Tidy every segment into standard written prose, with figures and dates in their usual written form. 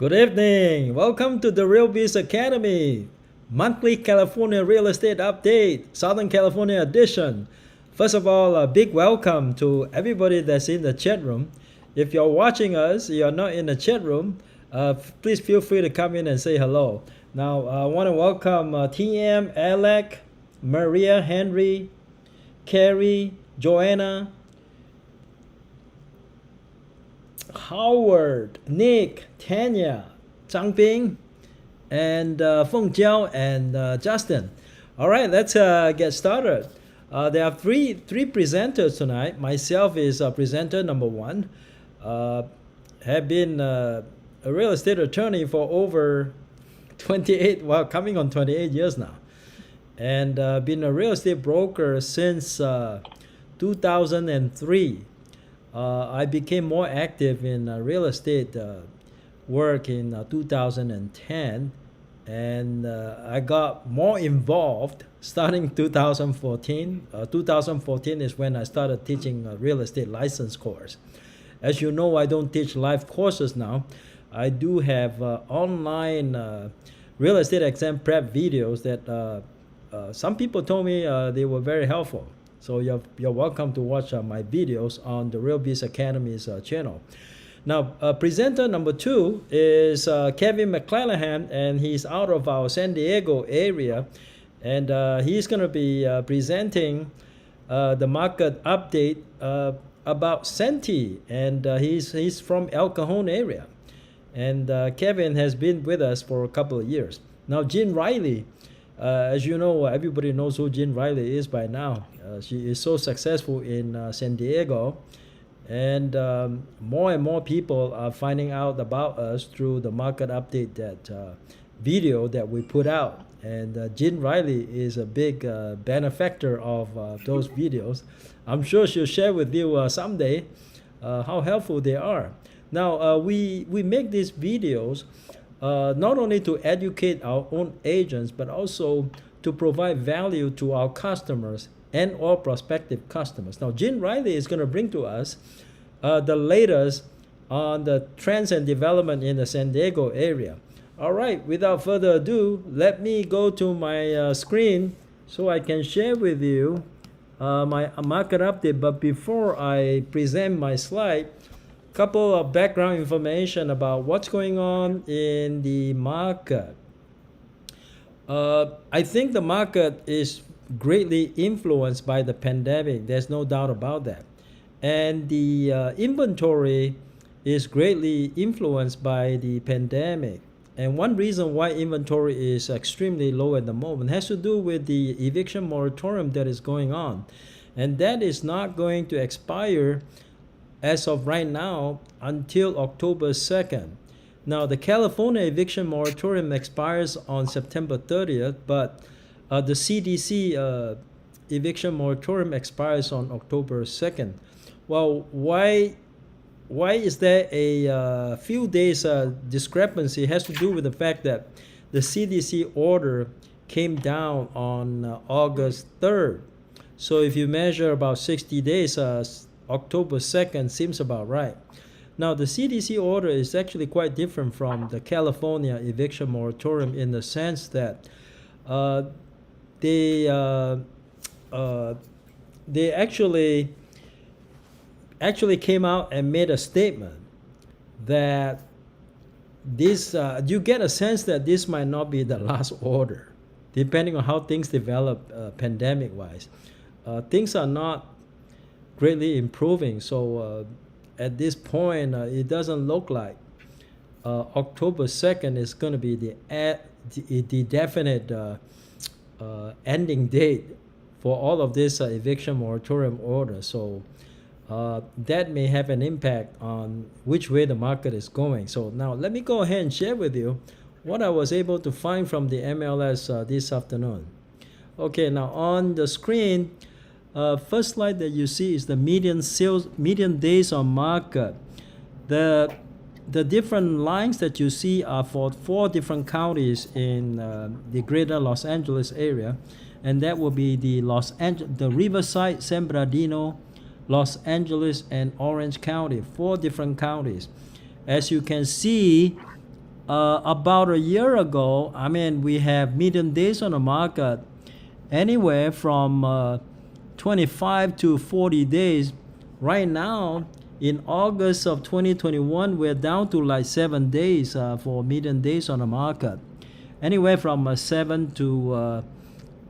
Good evening. Welcome to the Real Biz Academy, monthly California real estate update, Southern California edition. First of all, a big welcome to everybody that's in the chat room. If you're watching us, you're not in the chat room, please feel free to come in and say hello. Now, I want to welcome TM, Alec, Maria, Henry, Carrie, Joanna, Howard, Nick, Tanya, Changping, and Feng Jiao and Justin. All right, let's get started. There are three presenters tonight. Myself is presenter number one. Have been a real estate attorney for over 28, well, coming on 28 years now. And been a real estate broker since 2003. I became more active in real estate work in 2010, and I got more involved starting 2014. 2014 is when I started teaching a real estate license course. As you know, I don't teach live courses now. I do have online real estate exam prep videos that some people told me they were very helpful. So you're welcome to watch my videos on the Real Biz Academy's channel. Now, presenter number two is Kevin McClenahan, and he's out of our San Diego area. And he's going to be presenting the market update about Senti, and he's from El Cajon area. And Kevin has been with us for a couple of years. Now, Jean Riley, as you know, everybody knows who Jean Riley is by now. She is so successful in San Diego, and more and more people are finding out about us through the market update that video that we put out. And Jean Riley is a big benefactor of those videos. I'm sure she'll share with you someday how helpful they are. Now, we make these videos not only to educate our own agents, but also to provide value to our customers and all prospective customers. Now, Jean Riley is going to bring to us the latest on the trends and development in the San Diego area. All right, without further ado, let me go to my screen so I can share with you my market update. But before I present my slide, couple of background information about what's going on in the market. I think the market is greatly influenced by the pandemic. There's no doubt about that. And the inventory is greatly influenced by the pandemic. And one reason why inventory is extremely low at the moment has to do with the eviction moratorium that is going on. And that is not going to expire as of right now until October 2nd. Now, the California eviction moratorium expires on September 30th, but the CDC eviction moratorium expires on October 2nd. Well, why is there a few days discrepancy? It has to do with the fact that the CDC order came down on August 3rd. So if you measure about 60 days, October 2nd seems about right. Now, the CDC order is actually quite different from the California eviction moratorium in the sense that they actually came out and made a statement that this you get a sense that this might not be the last order, depending on how things develop pandemic-wise. Things are not greatly improving, so at this point it doesn't look like October 2nd is going to be the definite ending date for all of this eviction moratorium order. So that may have an impact on which way the market is going. So now let me go ahead and share with you what I was able to find from the MLS this afternoon. Okay, now on the screen, first slide that you see is the median days on market. The different lines that you see are for 4 different counties in the greater Los Angeles area, and that will be the Riverside, San Bernardino, Los Angeles, and Orange County, 4 different counties. As you can see, About a year ago, I mean, we have median days on the market anywhere from 25 to 40 days. Right now, in August of 2021, we're down to like 7 days for median days on the market. Anywhere from 7 to,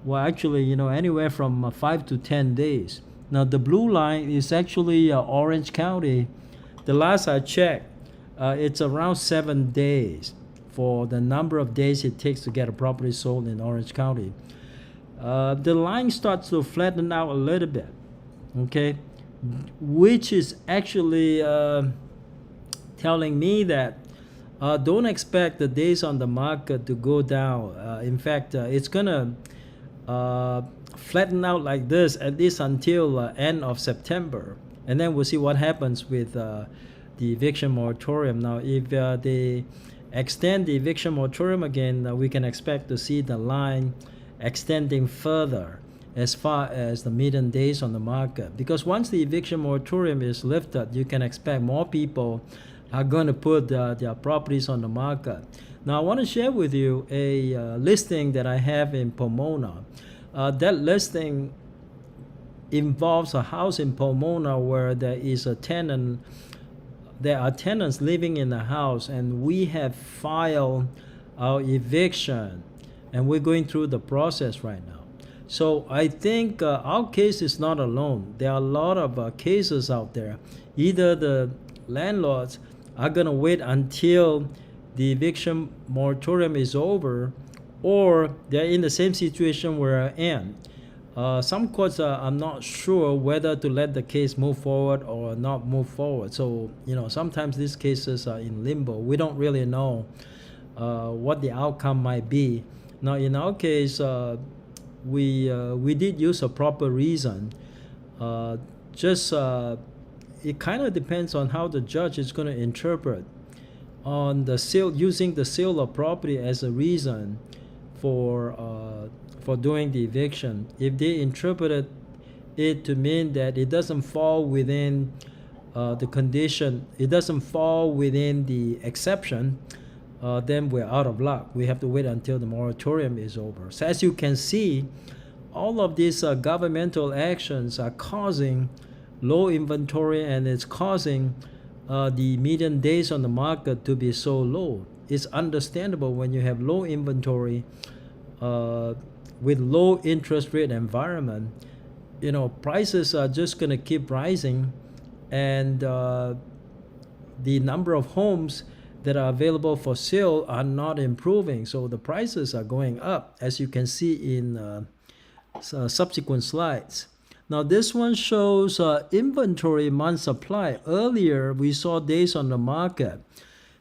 well, actually, anywhere from 5 to 10 days. Now, the blue line is actually Orange County. The last I checked, it's around 7 days for the number of days it takes to get a property sold in Orange County. The line starts to flatten out a little bit, okay, which is actually telling me that don't expect the days on the market to go down. In fact, it's gonna flatten out like this at least until end of September, and then we'll see what happens with the eviction moratorium. Now, if they extend the eviction moratorium again, we can expect to see the line extending further as far as the median days on the market, because once the eviction moratorium is lifted, you can expect more people are going to put their properties on the market. Now, I want to share with you a listing that I have in Pomona. That listing involves a house in Pomona where there are tenants living in the house, and we have filed our eviction, and we're going through the process right now. So I think our case is not alone. There are a lot of cases out there. Either the landlords are going to wait until the eviction moratorium is over, or they're in the same situation we're in. Some courts I'm not sure whether to let the case move forward or not move forward. So, sometimes these cases are in limbo. We don't really know what the outcome might be. Now, in our case, we did use a proper reason. It kind of depends on how the judge is going to interpret on the sale, using the sale of property as a reason for doing the eviction. If they interpreted it to mean that it doesn't fall within the condition, it doesn't fall within the exception, then we're out of luck. We have to wait until the moratorium is over. So as you can see, all of these governmental actions are causing low inventory, and it's causing the median days on the market to be so low. It's understandable when you have low inventory with low interest rate environment, prices are just going to keep rising, and the number of homes that are available for sale are not improving. So the prices are going up, as you can see in subsequent slides. Now this one shows inventory month supply. Earlier we saw days on the market.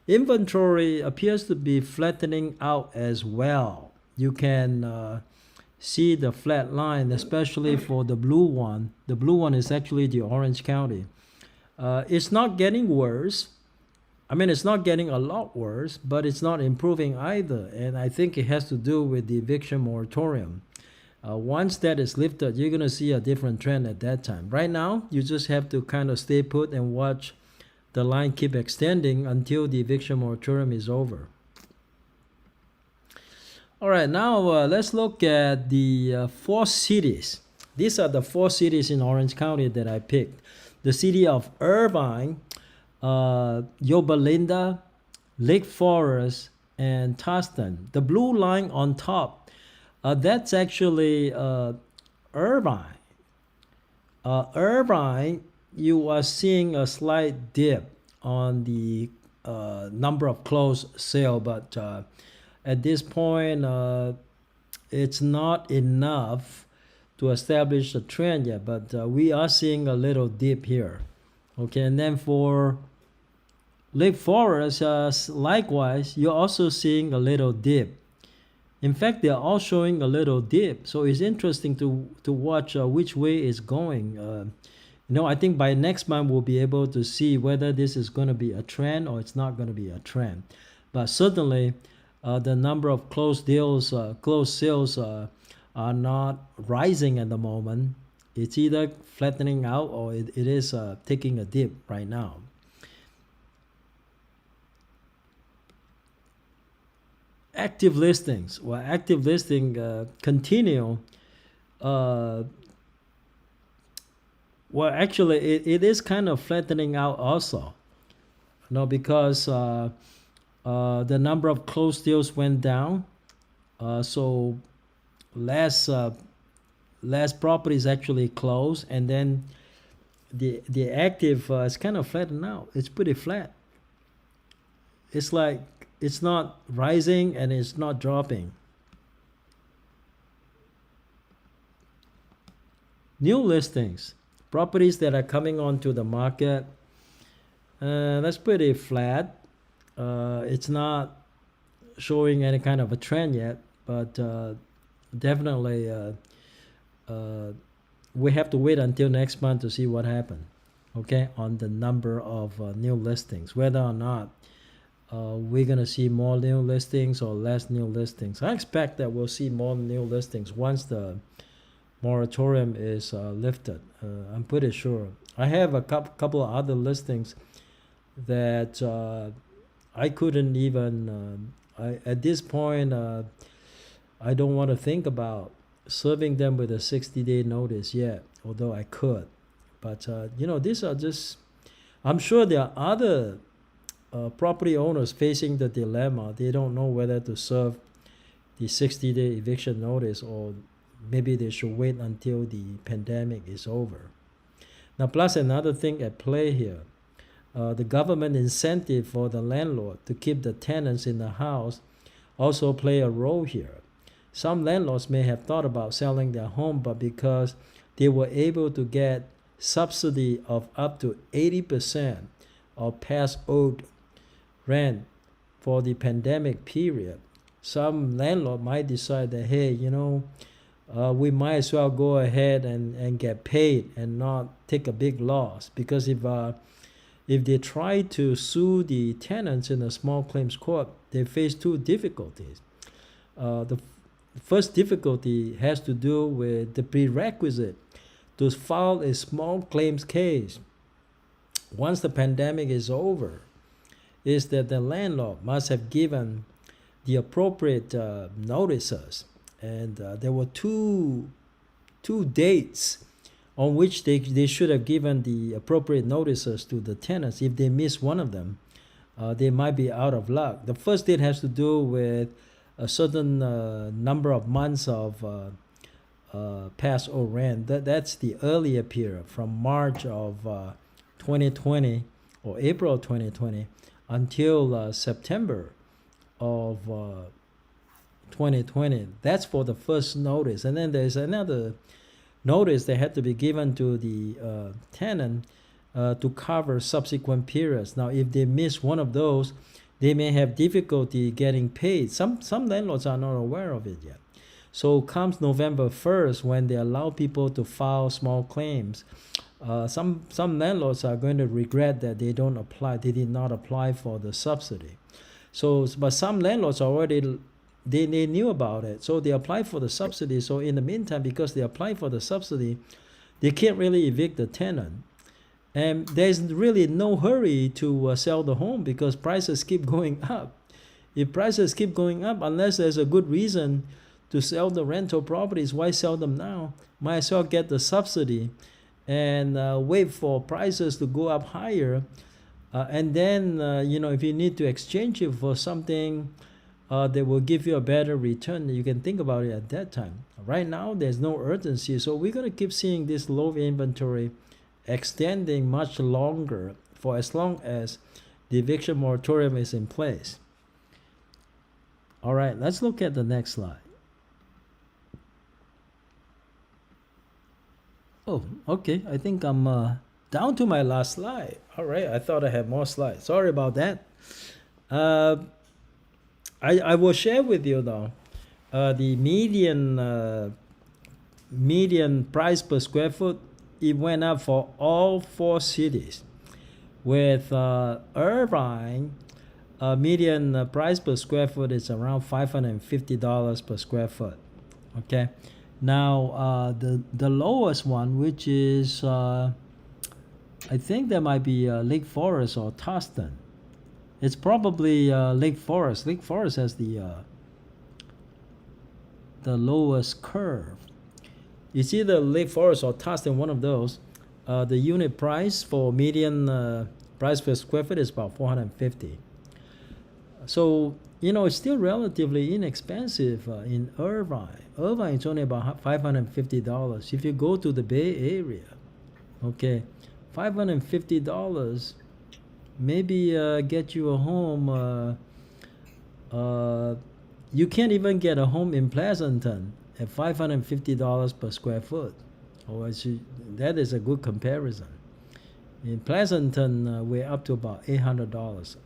Inventory appears to be flattening out as well. You can see the flat line, especially for the blue one. The blue one is actually the Orange County. It's not getting worse. I mean, it's not getting a lot worse, but it's not improving either. And I think it has to do with the eviction moratorium. Once that is lifted, you're going to see a different trend at that time. Right now, you just have to kind of stay put and watch the line keep extending until the eviction moratorium is over. All right, now let's look at the 4 cities. These are the 4 cities in Orange County that I picked. The city of Irvine, Yorba Linda, Lake Forest, and Tustin. The blue line on top, that's actually Irvine. Irvine, you are seeing a slight dip on the number of closed sale, but at this point, it's not enough to establish a trend yet, but we are seeing a little dip here. Okay, and then for Lake Forest, likewise, you're also seeing a little dip. In fact, they're all showing a little dip. So it's interesting to watch which way it's going. I think by next month we'll be able to see whether this is going to be a trend or it's not going to be a trend. But certainly, the number of closed sales are not rising at the moment. It's either flattening out or it is taking a dip right now. active listings. Well, active listing continue. Well, actually, it is kind of flattening out also. Because the number of closed deals went down, so less properties actually closed, and then the active is kind of flattened out. It's pretty flat. It's like it's not rising and it's not dropping. New listings, properties that are coming onto the market, that's pretty flat. It's not showing any kind of a trend yet, but definitely we have to wait until next month to see what happens, okay, on the number of new listings, whether or not we're going to see more new listings or less new listings. I expect that we'll see more new listings once the moratorium is lifted. I'm pretty sure. I have a couple of other listings that I couldn't even, at this point, I don't want to think about serving them with a 60-day notice yet, although I could. But, these are just, I'm sure there are other property owners facing the dilemma. They don't know whether to serve the 60-day eviction notice, or maybe they should wait until the pandemic is over. Now, plus another thing at play here. The government incentive for the landlord to keep the tenants in the house also play a role here. Some landlords may have thought about selling their home, but because they were able to get subsidy of up to 80% of past owed rent for the pandemic period, some landlord might decide that, hey, we might as well go ahead and get paid and not take a big loss, because if they try to sue the tenants in a small claims court, they face two difficulties. The first difficulty has to do with the prerequisite to file a small claims case once the pandemic is over, is that the landlord must have given the appropriate notices. And there were two dates on which they should have given the appropriate notices to the tenants. If they miss one of them, they might be out of luck. The first date has to do with a certain number of months of past owed rent. That's the earlier period, from March of 2020 or April 2020 until September of 2020. That's for the first notice. And then there's another notice that had to be given to the tenant to cover subsequent periods. Now, if they miss one of those, they may have difficulty getting paid. Some landlords are not aware of it yet. So comes November 1st, when they allow people to file small claims, some landlords are going to regret that they did not apply for the subsidy. So, but some landlords already, they knew about it, so they applied for the subsidy. So in the meantime, because they applied for the subsidy, they can't really evict the tenant. And there's really no hurry to sell the home, because prices keep going up. If prices keep going up, unless there's a good reason to sell the rental properties, why sell them now? Might as well get the subsidy and wait for prices to go up higher. And then, if you need to exchange it for something that will give you a better return, you can think about it at that time. Right now, there's no urgency. So we're going to keep seeing this low inventory extending much longer, for as long as the eviction moratorium is in place. All right, let's look at the next slide. Oh, okay. I think I'm down to my last slide. All right, I thought I had more slides. Sorry about that. I will share with you though the median price per square foot. It went up for all 4 cities, with Irvine median price per square foot is around $550 per square foot. Okay, now the lowest one, which is I think that might be Lake Forest or Tustin. It's probably Lake Forest. Lake Forest has the the lowest curve. It's either Lake Forest or Tustin, one of those. The unit price for median price per square foot is about 450. So, it's still relatively inexpensive in Irvine. Irvine is only about $550. If you go to the Bay Area, okay, $550 maybe get you a home. You can't even get a home in Pleasanton at $550 per square foot. That is a good comparison. In Pleasanton, we're up to about $800.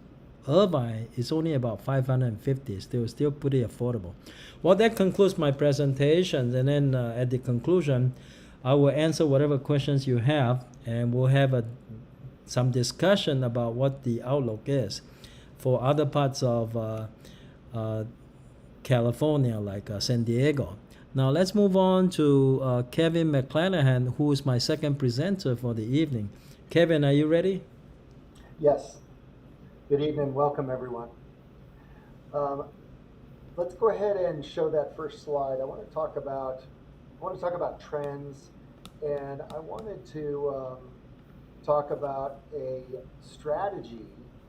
Irvine is only about $550, still pretty affordable. Well, that concludes my presentation, and then at the conclusion, I will answer whatever questions you have, and we'll have some discussion about what the outlook is for other parts of California, like San Diego. Now let's move on to Kevin McClenahan, who is my second presenter for the evening. Kevin, are you ready? Yes. Good evening. Welcome, everyone. Let's go ahead and show that first slide. I want to talk about trends, and I wanted to talk about a strategy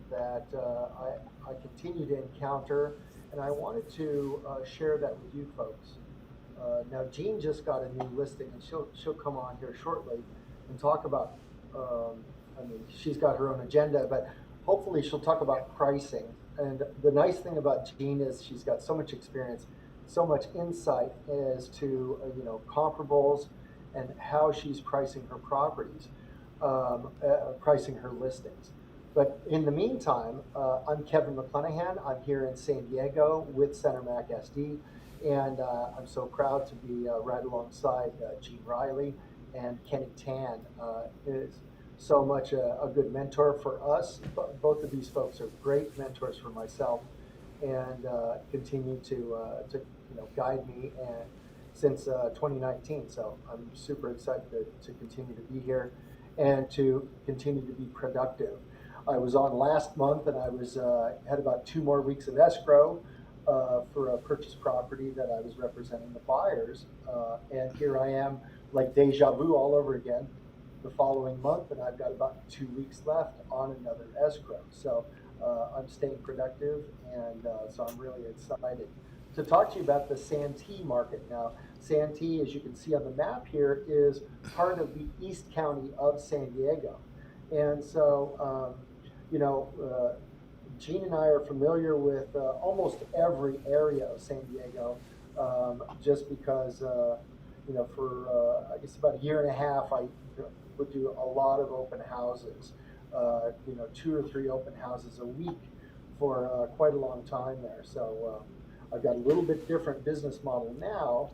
that I continue to encounter, and I wanted to share that with you folks. Now, Jean just got a new listing, and she'll come on here shortly and talk about. She's got her own agenda, but hopefully she'll talk about pricing. And the nice thing about Jean is she's got so much experience, so much insight as to comparables and how she's pricing her properties, pricing her listings. But in the meantime, I'm Kevin McClenahan. I'm here in San Diego with CenterMac SD, and I'm so proud to be right alongside Gene Riley, and Kenny Tan is so much a good mentor for us. Both of these folks are great mentors for myself, and continue to guide me since 2019. So I'm super excited to continue to be here and to continue to be productive. I was on last month, and I had about 2 more weeks of escrow for a purchase property that I was representing the buyers, and here I am, like deja vu all over again, the following month, and I've got about 2 weeks left on another escrow. So I'm staying productive, and so I'm really excited to talk to you about the Santee market. Now, Santee, as you can see on the map here, is part of the East County of San Diego, and so Gene and I are familiar with almost every area of San Diego, just because for I guess about a year and a half, I would do a lot of open houses, 2 or 3 open houses a week for quite a long time there. So I've got a little bit different business model now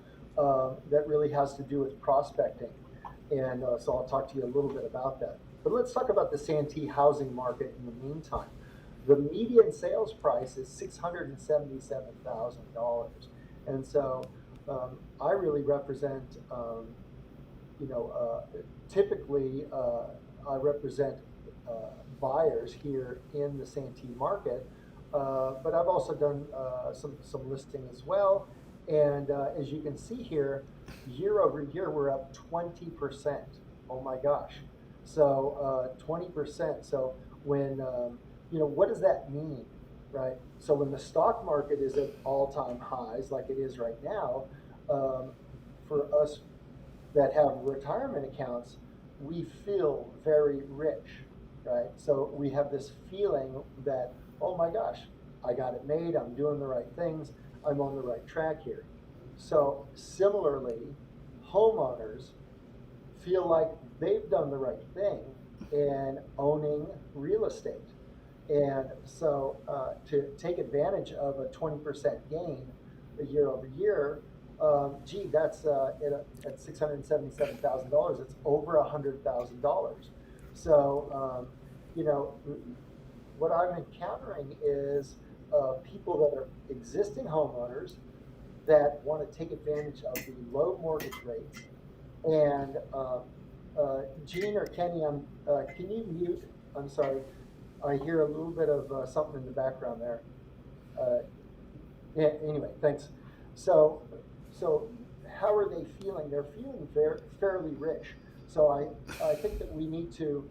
that really has to do with prospecting, and so I'll talk to you a little bit about that. But let's talk about the Santee housing market in the meantime. The median sales price is $677,000, and so I really represent, typically I represent buyers here in the Santee market, but I've also done some listing as well. And as you can see here, year over year, we're up 20%. Oh my gosh. So 20%. So when, what does that mean, right? So when the stock market is at all-time highs, like it is right now, for us that have retirement accounts, we feel very rich, right? So we have this feeling that, oh my gosh, I got it made, I'm doing the right things, I'm on the right track here. So similarly, homeowners feel like they've done the right thing in owning real estate. And so to take advantage of a 20% gain year over year, that's at $677,000, it's over $100,000. So, what I'm encountering is people that are existing homeowners that want to take advantage of the low mortgage rates. And Gene or Kenny, can you mute? I'm sorry. I hear a little bit of something in the background there. Yeah, anyway, thanks. So so how are they feeling? They're feeling fairly rich. So I think that we need to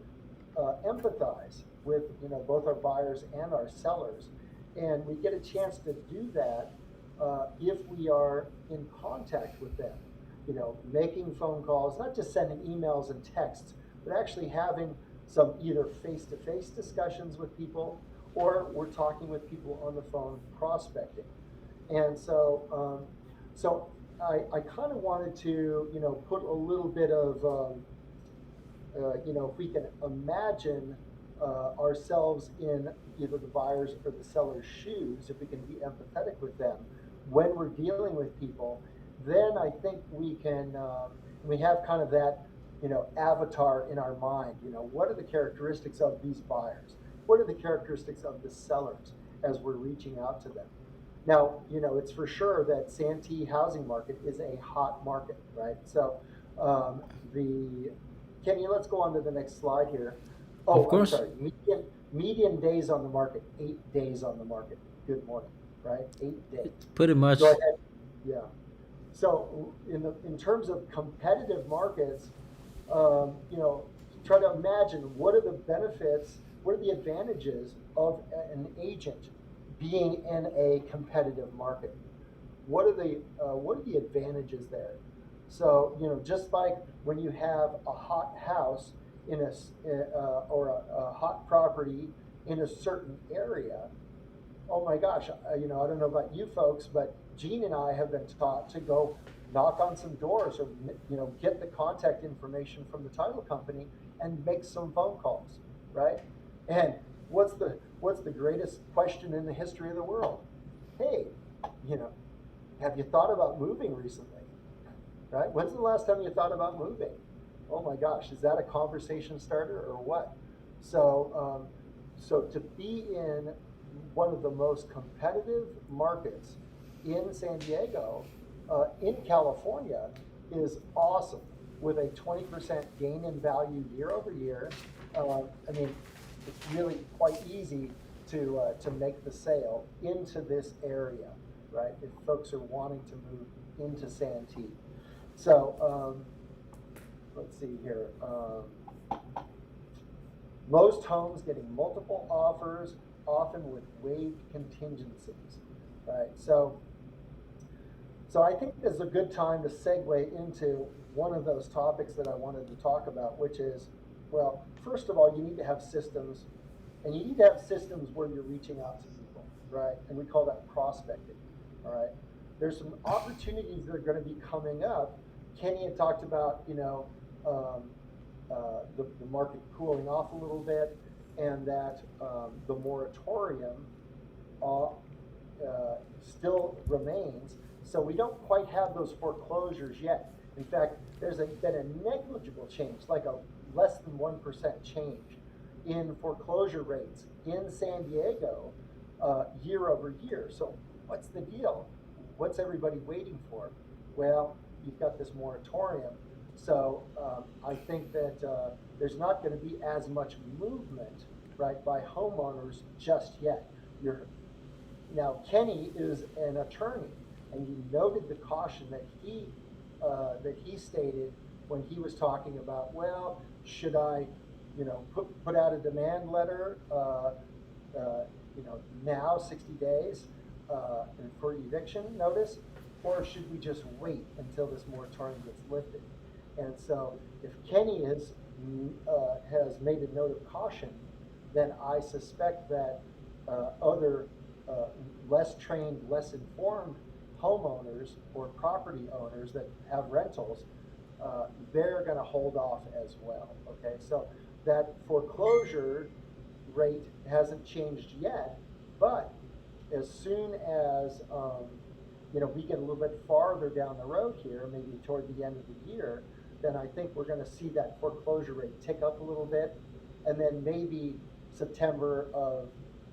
empathize with both our buyers and our sellers, and we get a chance to do that if we are in contact with them. Making phone calls, not just sending emails and texts, but actually having some either face-to-face discussions with people, or we're talking with people on the phone prospecting. And so I kind of wanted to, put a little bit of, if we can imagine ourselves in either the buyer's or the seller's shoes, if we can be empathetic with them when we're dealing with people, then I think we have kind of that, avatar in our mind. What are the characteristics of these buyers? What are the characteristics of the sellers as we're reaching out to them? Now, it's for sure that Santee housing market is a hot market, right? So, the Kenny, let's go on to the next slide here. Of Oh, I'm course. sorry. Median days on the market, 8 days on the market. Good morning, right? 8 days. Pretty Go much. ahead. Yeah. So in terms of competitive markets, you know, try to imagine what are the benefits, what are the advantages of an agent being in a competitive market? What are the advantages there? So just like when you have a hot house in or a hot property in a certain area, oh my gosh, I don't know about you folks, but Gene and I have been taught to go knock on some doors, or get the contact information from the title company and make some phone calls, right? And what's the greatest question in the history of the world? Hey, you know, have you thought about moving recently? Right? When's the last time you thought about moving? Oh my gosh, is that a conversation starter or what? So to be in one of the most competitive markets in San Diego, in California, is awesome, with a 20% gain in value year over year. I mean, it's really quite easy to make the sale into this area, right? If folks are wanting to move into Santee. So let's see here. Most homes getting multiple offers, often with waived contingencies, right? So I think this is a good time to segue into one of those topics that I wanted to talk about, which is, well, first of all, you need to have systems, and you need to have systems where you're reaching out to people, right? And we call that prospecting, all right? There's some opportunities that are going to be coming up. Kenny had talked about, um, the market cooling off a little bit, and that the moratorium uh, still remains. So we don't quite have those foreclosures yet. In fact, been a negligible change, like a less than 1% change in foreclosure rates in San Diego year over year. So what's the deal? What's everybody waiting for? Well, you've got this moratorium. So I think that there's not going to be as much movement, right, by homeowners just yet. You're Now, Kenny is an attorney, and you noted the caution that he stated when he was talking about, well, should I, put out a demand letter, now 60 days for eviction notice, or should we just wait until this moratorium gets lifted? And so, if Kenny has made a note of caution, then I suspect that other uh, less trained, less informed homeowners or property owners that have rentals, they're going to hold off as well. Okay, so that foreclosure rate hasn't changed yet, but as soon as we get a little bit farther down the road here, maybe toward the end of the year, then I think we're going to see that foreclosure rate tick up a little bit, and then maybe September of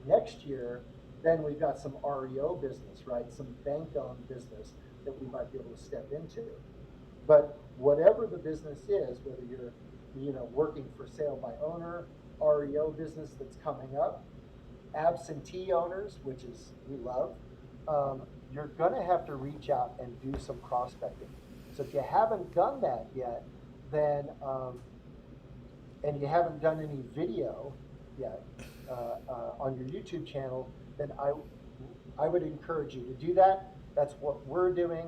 next year, then we've got some REO business, right? Some bank-owned business that we might be able to step into. But whatever the business is, whether you're, working for sale by owner, REO business that's coming up, absentee owners, which is we love, you're going to have to reach out and do some prospecting. So if you haven't done that yet, then and you haven't done any video yet on your YouTube channel, then I would encourage you to do that. That's what we're doing.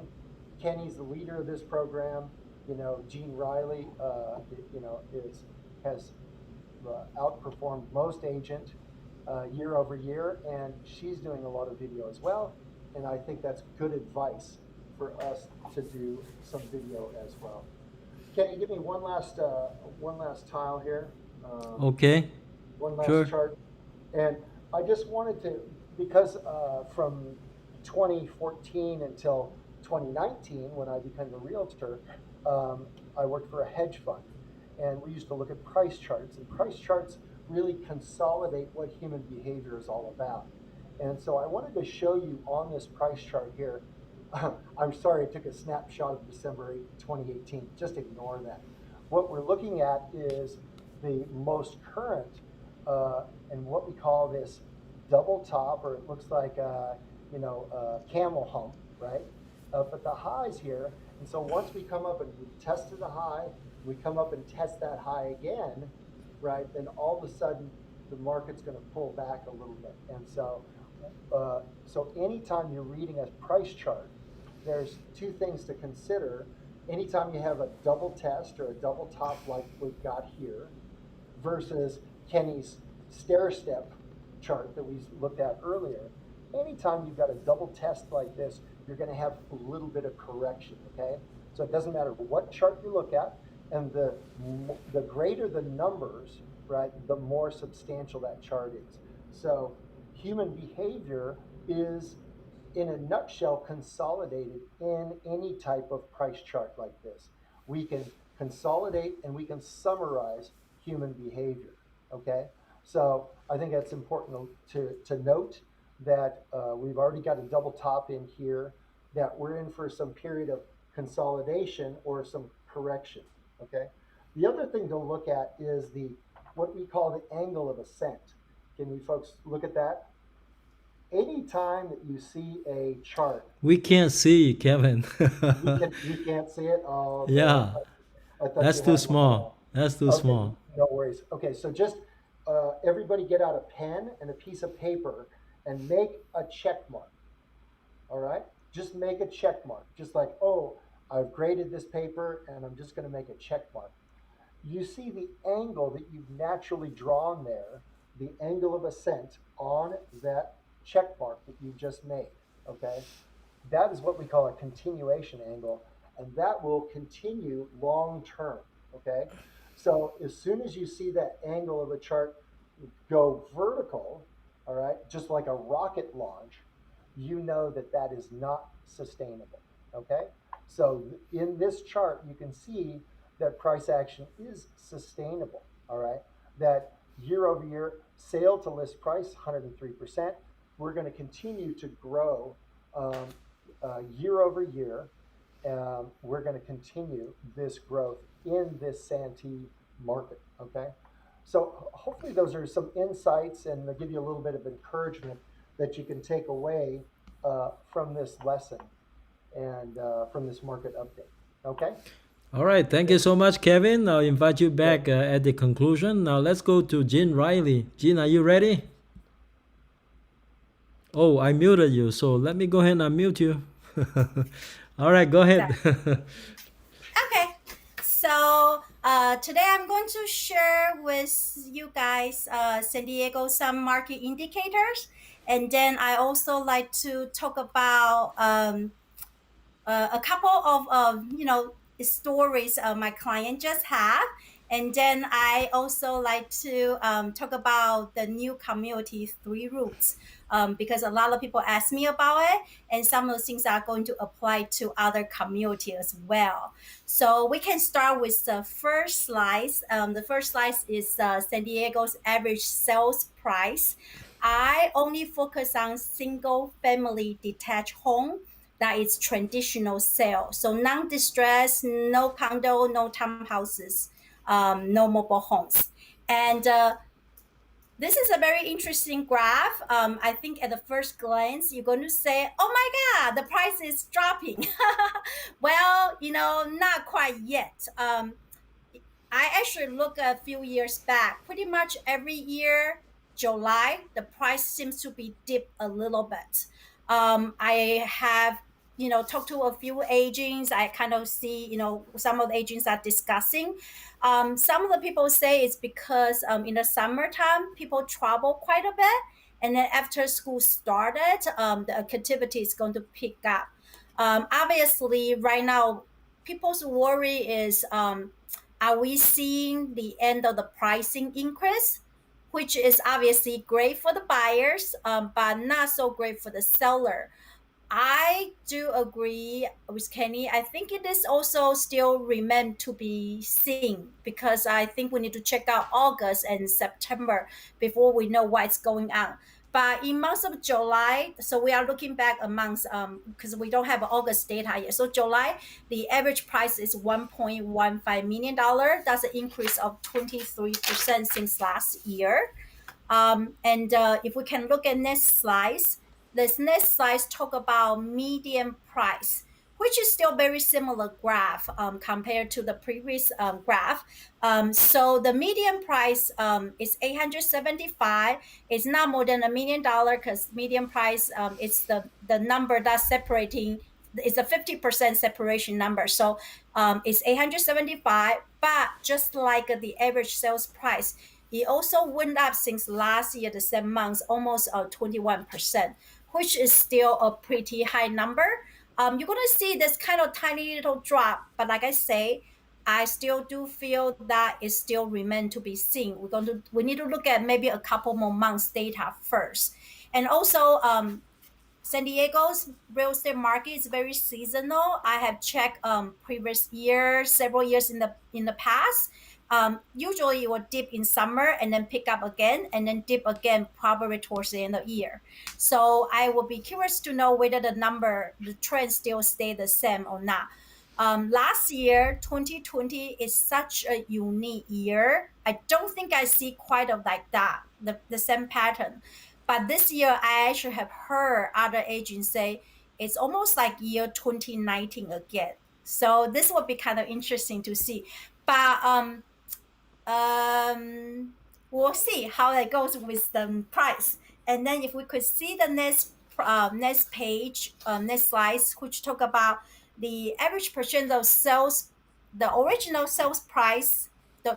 Kenny's the leader of this program. You know, Gene Riley, you know, has outperformed most agent year over year, and she's doing a lot of video as well. And I think that's good advice for us to do some video as well. Kenny, give me one last tile here. Okay, One last sure. chart. And I just wanted to, because from 2014 until 2019, when I became a realtor, I worked for a hedge fund. And we used to look at price charts, and price charts really consolidate what human behavior is all about. And so I wanted to show you on this price chart here. I'm sorry, I took a snapshot of December 8, 2018. Just ignore that. What we're looking at is the most current and what we call this double top, or it looks like you know, camel hump, right? But the highs here, and so once we come up and we tested the high, we come up and test that high again, right? Then all of a sudden the market's going to pull back a little bit, and so anytime you're reading a price chart, there's two things to consider. Anytime you have a double test or a double top like we've got here, versus Kenny's stair step chart that we looked at earlier, anytime you've got a double test like this, you're going to have a little bit of correction, okay? So it doesn't matter what chart you look at, and the greater the numbers, right, the more substantial that chart is. So human behavior is, in a nutshell, consolidated in any type of price chart like this. We can consolidate and we can summarize human behavior, okay? So I think that's important to note that we've already got a double top in here, that we're in for some period of consolidation or some correction, okay? The other thing to look at is what we call the angle of ascent. Can you folks look at that? Anytime that you see a chart, We can't see, Kevin. you can't see it. Oh, okay. Yeah, I thought that's you too had one. small. That's too Okay, small. no worries. Okay, so just everybody get out a pen and a piece of paper and make a check mark. All right, just make a check mark. Just like, oh, I've graded this paper and I'm just going to make a check mark. You see the angle that you've naturally drawn there, the angle of ascent on that check mark that you just made, okay? That is what we call a continuation angle, and that will continue long term, okay? So as soon as you see that angle of a chart go vertical, all right, just like a rocket launch, you know that that is not sustainable, okay? So in this chart, you can see that price action is sustainable, all right? That year over year, sale to list price, 103%. We're going to continue to grow year over year. We're going to continue this growth in this Santee market, okay? So hopefully those are some insights, and they'll give you a little bit of encouragement that you can take away from this lesson and from this market update, okay? All right, thank you so much, Kevin. I'll invite you Yeah. back at the conclusion. Now let's go to Gene Riley. Gene, are you ready? Oh, I muted you, so let me go ahead and unmute you. All right, go ahead. Okay, so today I'm going to share with you guys San Diego some market indicators, and then I also like to talk about a couple of stories my client just have, and then I also like to talk about the new community three roots, because a lot of people ask me about it, and some of the things are going to apply to other community as well. So we can start with the first slice. The first slice is San Diego's average sales price. I only focus on single family detached home that is traditional sale. So non-distress, no condo, no townhouses, no mobile homes. And This is a very interesting graph. I think at the first glance, you're going to say, oh my God, the price is dropping. Well, not quite yet. I actually look a few years back. Pretty much every year, July, the price seems to be dipped a little bit. I have talked to a few agents. I kind of see some of the agents are discussing. Some of the people say it's because in the summertime people travel quite a bit, and then after school started, the activity is going to pick up. Obviously, right now, people's worry is are we seeing the end of the pricing increase, which is obviously great for the buyers, but not so great for the seller. I do agree with Kenny. I think it is also still remain to be seen, because I think we need to check out August and September before we know what's going on. But in months of July, so we are looking back a month because we don't have August data yet. So July, the average price is $1.15 million. That's an increase of 23% since last year. And if we can look at next slides, this next slide talk about median price, which is still very similar graph compared to the previous graph. So the median price is 875. It's not more than $1 million, because median price is the number that's separating. It's a 50% separation number. So it's 875, but just like the average sales price, it also went up since last year, the same month, almost 21%, which is still a pretty high number. You're going to see this kind of tiny little drop, but like I say, I still do feel that it still remains to be seen. We need to look at maybe a couple more months data first. And also, San Diego's real estate market is very seasonal. I have checked previous years, several years in the past. Usually it will dip in summer and then pick up again, and then dip again probably towards the end of the year. So I will be curious to know whether the trend still stay the same or not. Last year, 2020 is such a unique year. I don't think I see quite of like that, the same pattern. But this year, I actually have heard other agents say it's almost like year 2019 again. So this would be kind of interesting to see. But um, we'll see how that goes with the price. And then if we could see the next page, next slides, which talk about the average percent of sales, the original sales price, the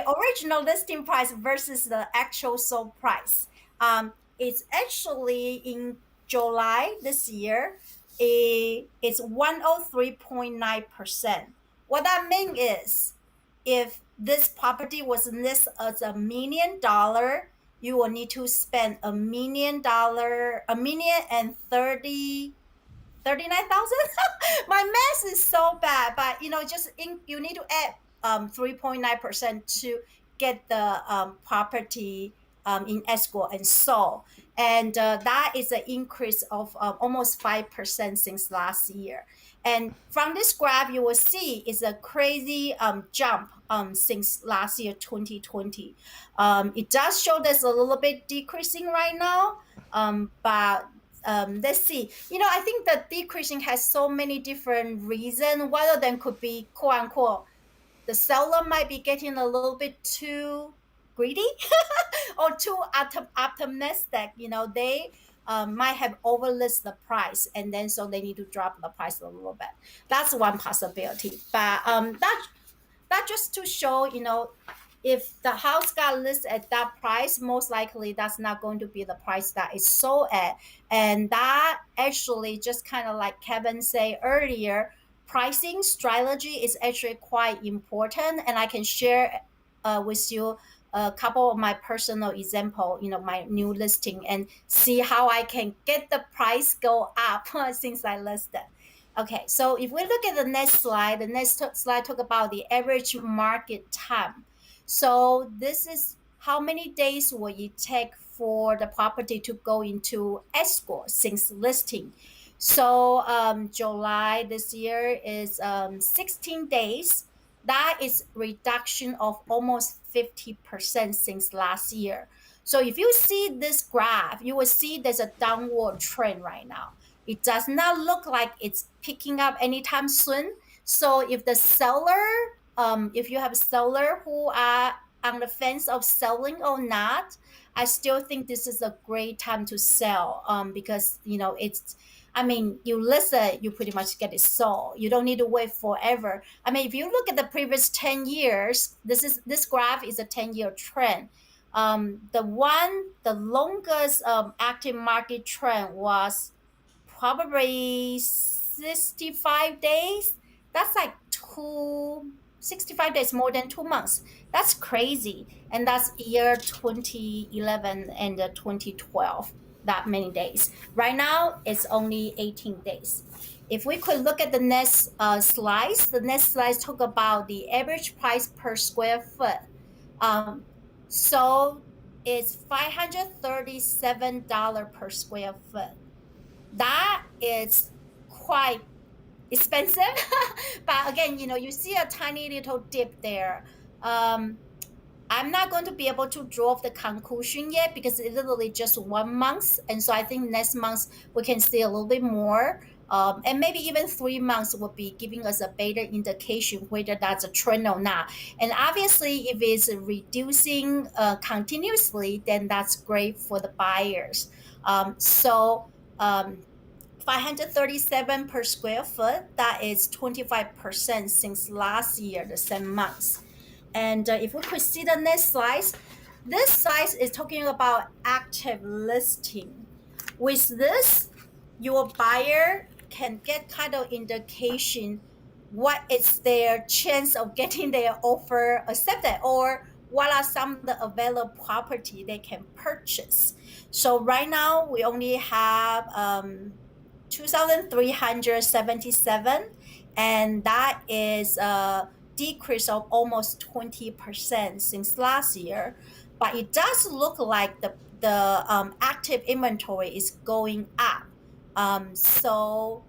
original listing price versus the actual sold price. It's actually in July this year, it's 103.9%. What that means is, if this property was listed as $1 million, you will need to spend $1 million, 39,000. My math is so bad, but you need to add 3.9% to get the property in escrow and sold, and that is an increase of almost 5% since last year. And from this graph, you will see is a crazy jump since last year, 2020. It does show there's a little bit decreasing right now, but let's see. I think the decreasing has so many different reasons. One of them could be, quote unquote, the seller might be getting a little bit too greedy or too optimistic. They might have overlisted the price, and then so they need to drop the price a little bit. That's one possibility. But that just to show, if the house got listed at that price, most likely that's not going to be the price that is sold at. And that actually, just kind of like Kevin said earlier, pricing strategy is actually quite important. And I can share with you a couple of my personal example, my new listing, and see how I can get the price go up since I listed. Okay, so if we look at the next slide talk about the average market time. So this is how many days will it take for the property to go into escrow since listing. So July this year is 16 days. That is reduction of almost 50% since last year. So if you see this graph, you will see there's a downward trend right now. It does not look like it's picking up anytime soon. So if the seller, if you have a seller who are on the fence of selling or not, I still think this is a great time to sell, because it's. I mean, you list it, you pretty much get it sold. You don't need to wait forever. I mean, if you look at the previous 10 years, this graph is a 10-year trend. The longest active market trend was probably 65 days. That's like 65 days, more than 2 months. That's crazy. And that's year 2011 and 2012, that many days. Right now, it's only 18 days. If we could look at the next slides, the next slides talk about the average price per square foot. Um, so it's $537 per square foot. That is quite expensive. But again, you see a tiny little dip there. I'm not going to be able to draw the conclusion yet because it's literally just 1 month. And so I think next month we can see a little bit more. And maybe even 3 months will be giving us a better indication whether that's a trend or not. And obviously, if it's reducing continuously, then that's great for the buyers. So 537 per square foot, that is 25% since last year, the same month. And if we could see the next slide, this slide is talking about active listing. With this, your buyer can get kind of indication what is their chance of getting their offer accepted, or what are some of the available property they can purchase. So right now we only have 2,377, and that is a decrease of almost 20% since last year. But it does look like the active inventory is going up. So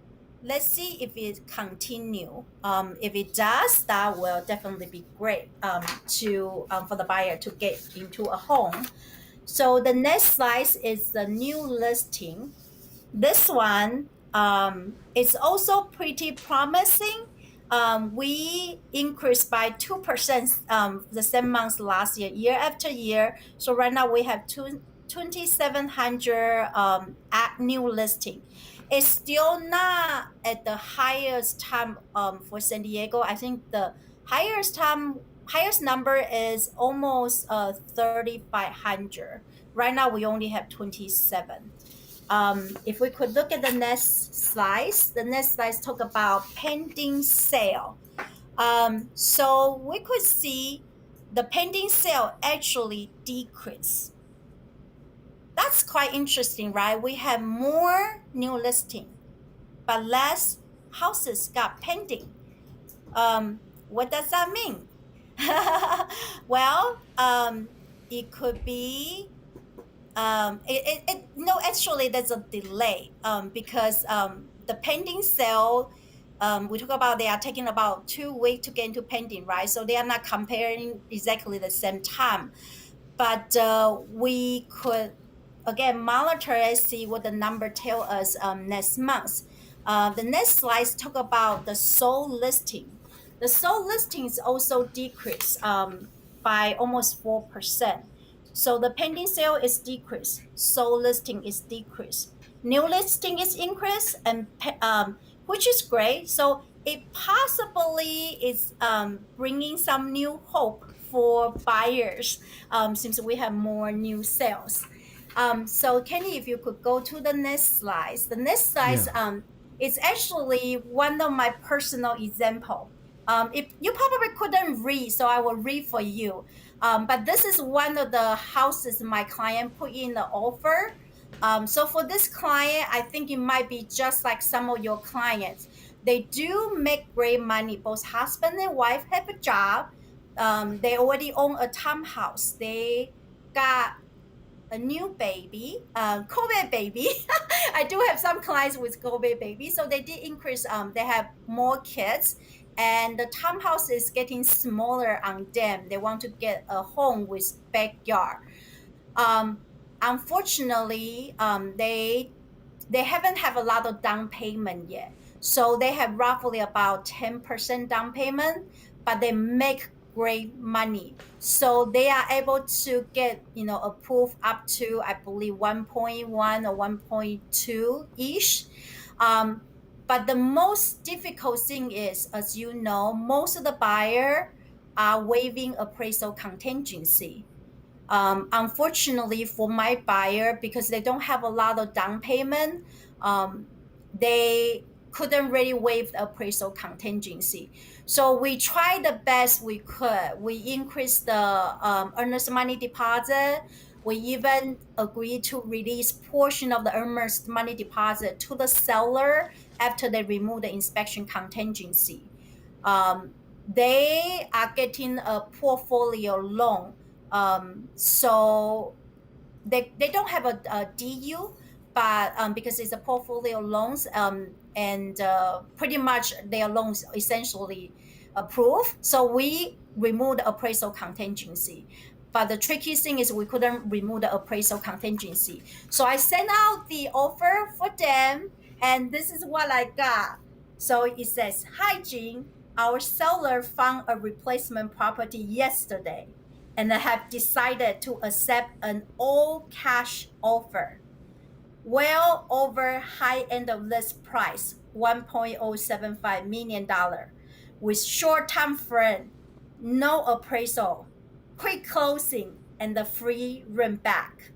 let's see if it continue. If it does, that will definitely be great to for the buyer to get into a home. So the next slide is the new listing. This one is also pretty promising. We increased by 2% the same month last year, year after year. So right now we have 2,700 new listing. It's still not at the highest time for San Diego. I think the highest number is almost 3,500. Right now we only have 27. If we could look at the next slides talk about pending sale. So we could see the pending sale actually decrease. That's quite interesting, right? We have more new listing, but less houses got pending. What does that mean? Well, it could be no, actually there's a delay because the pending sale, we talk about they are taking about 2 weeks to get into pending, right? So they are not comparing exactly the same time. But we could again monitor and see what the number tell us next month. The next slides talk about the sold listing. The sold listings also decreased by almost 4%. So the pending sale is decreased, sold listing is decreased, new listing is increased, and which is great. So it possibly is bringing some new hope for buyers since we have more new sales. So Kenny, if you could go to the next slide. The next slide Yeah. is actually one of my personal example. If you probably couldn't read, so I will read for you. But this is one of the houses my client put in the offer. So for this client, I think it might be just like some of your clients. They do make great money. Both husband and wife have a job. They already own a townhouse. They got a new baby, COVID baby. I do have some clients with COVID baby, so they did increase. They have more kids, and the townhouse is getting smaller on them. They want to get a home with backyard. Um, Unfortunately, they haven't have a lot of down payment yet. So they have roughly about 10% down payment, but they make great money. So they are able to get, approved up to, I believe, 1.1 or 1.2 ish. Um, but the most difficult thing is, as you know, most of the buyer are waiving appraisal contingency. Unfortunately for my buyer, because they don't have a lot of down payment, they couldn't really waive the appraisal contingency. So we tried the best we could. We increased the earnest money deposit. We even agreed to release portion of the earnest money deposit to the seller after they remove the inspection contingency. They are getting a portfolio loan, so they don't have a DU, but because it's a portfolio loans, and pretty much their loans essentially approved. So we remove the appraisal contingency. But the tricky thing is we couldn't remove the appraisal contingency. So I sent out the offer for them, and this is what I got. So it says, "Hi, Jing. Our seller found a replacement property yesterday and have decided to accept an all cash offer, well over high end of list price, $1.075 million, with short time frame, no appraisal, quick closing, and the free rent back.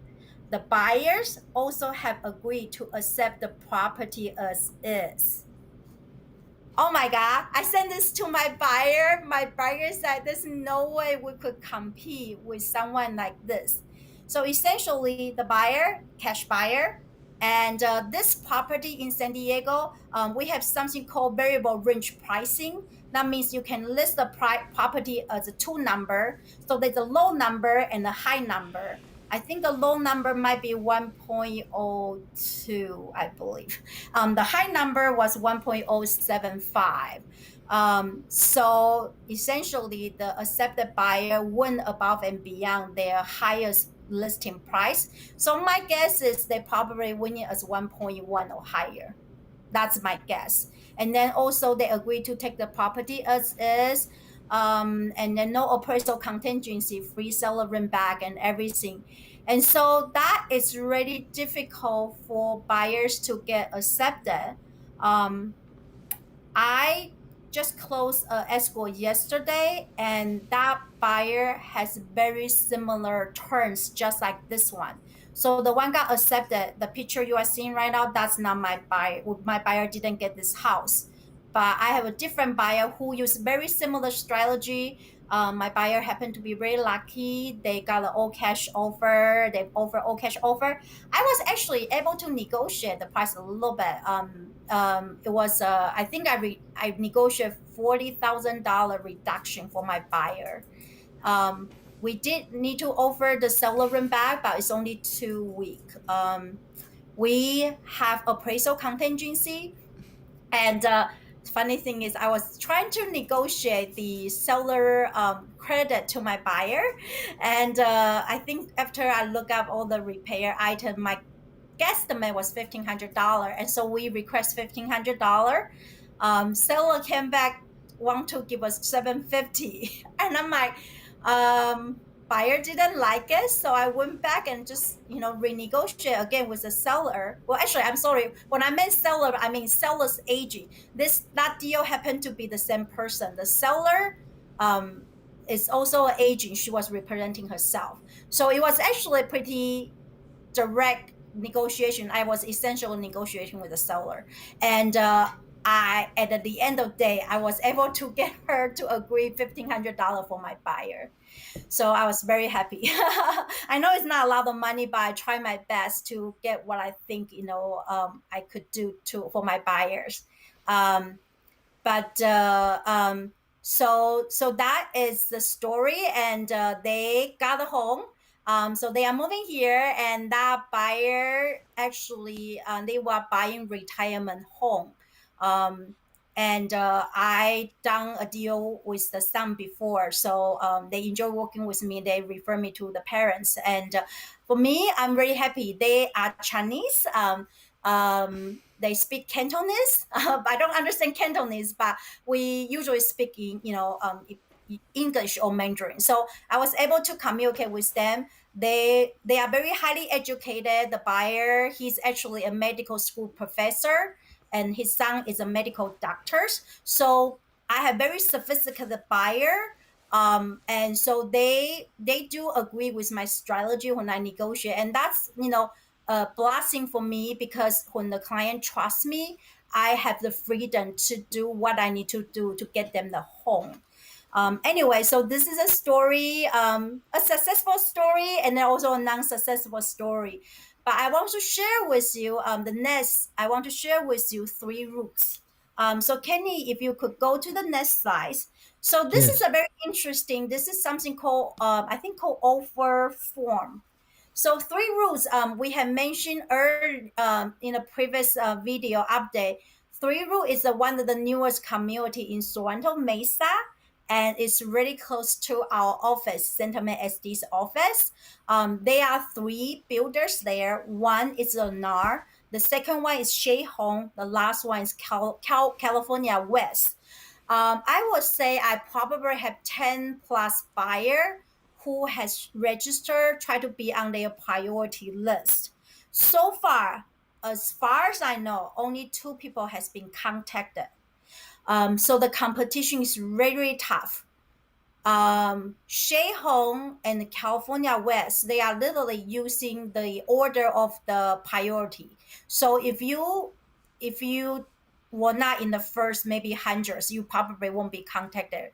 The buyers also have agreed to accept the property as is." Oh my God, I sent this to my buyer. My buyer said there's no way we could compete with someone like this. So essentially, the buyer, cash buyer, and this property in San Diego, we have something called variable range pricing. That means you can list the property as a two number. So there's a low number and a high number. I think the low number might be 1.02, I believe. The high number was 1.075. So essentially, the accepted buyer went above and beyond their highest listing price. So my guess is they probably win it as 1.1 or higher. That's my guess. And then also they agreed to take the property as is, and then no appraisal contingency, free seller rent back, and everything. And so that is really difficult for buyers to get accepted. Um, I just closed a escrow yesterday, and that buyer has very similar terms, just like this one. So the one got accepted. The picture you are seeing right now, that's not my buyer. My buyer didn't get this house, but I have a different buyer who used very similar strategy. My buyer happened to be very lucky. They got an all cash offer. They offer all cash offer. I was actually able to negotiate the price a little bit. It was I think I negotiated $40,000 reduction for my buyer. We did need to offer the seller rent back, but it's only 2 weeks. We have appraisal contingency, and funny thing is, I was trying to negotiate the seller credit to my buyer, and I think after I look up all the repair item, my guesstimate was $1,500, and so we request $1,500. Seller came back, want to give us 750, and I'm like, buyer didn't like it, so I went back and just renegotiate again with the seller. Well, actually, I'm sorry. When I meant seller, I mean seller's agent. That deal happened to be the same person. The seller is also an agent. She was representing herself, so it was actually pretty direct negotiation. I was essentially negotiating with the seller, and I at the end of the day, I was able to get her to agree $1,500 for my buyer. So I was very happy. I know it's not a lot of money, but I try my best to get what I think I could do to for my buyers. Um, but so that is the story, and they got a home. So they are moving here, and that buyer actually they were buying retirement home, um, and I done a deal with the son before, so they enjoy working with me. They refer me to the parents, and for me, I'm very happy. They are Chinese. They speak Cantonese. I don't understand Cantonese, but we usually speak in English or Mandarin. So I was able to communicate with them. They are very highly educated. The buyer, he's actually a medical school professor, and his son is a medical doctor. So I have very sophisticated buyer. And so they do agree with my strategy when I negotiate, and that's a blessing for me, because when the client trusts me, I have the freedom to do what I need to do to get them the home. Anyway, so this is a story, a successful story, and then also a non-successful story. But I want to share with you the next. I want to share with you three routes. So Kenny, if you could go to the next slide. So this is Yes. a very interesting. This is something called I think called offer form. So three rules we have mentioned earlier in a previous video update. Three rule is one of the newest community in Sorrento Mesa, and it's really close to our office, Sentiment SD's office. There are three builders there. One is Lennar. The second one is Shea Home. The last one is California West. I would say I probably have 10 plus buyer who has registered, try to be on their priority list. So far, as far as I know, only two people has been contacted. So the competition is very tough. Shea Home and California West, they are literally using the order of the priority. So if you were not in the first maybe hundreds, you probably won't be contacted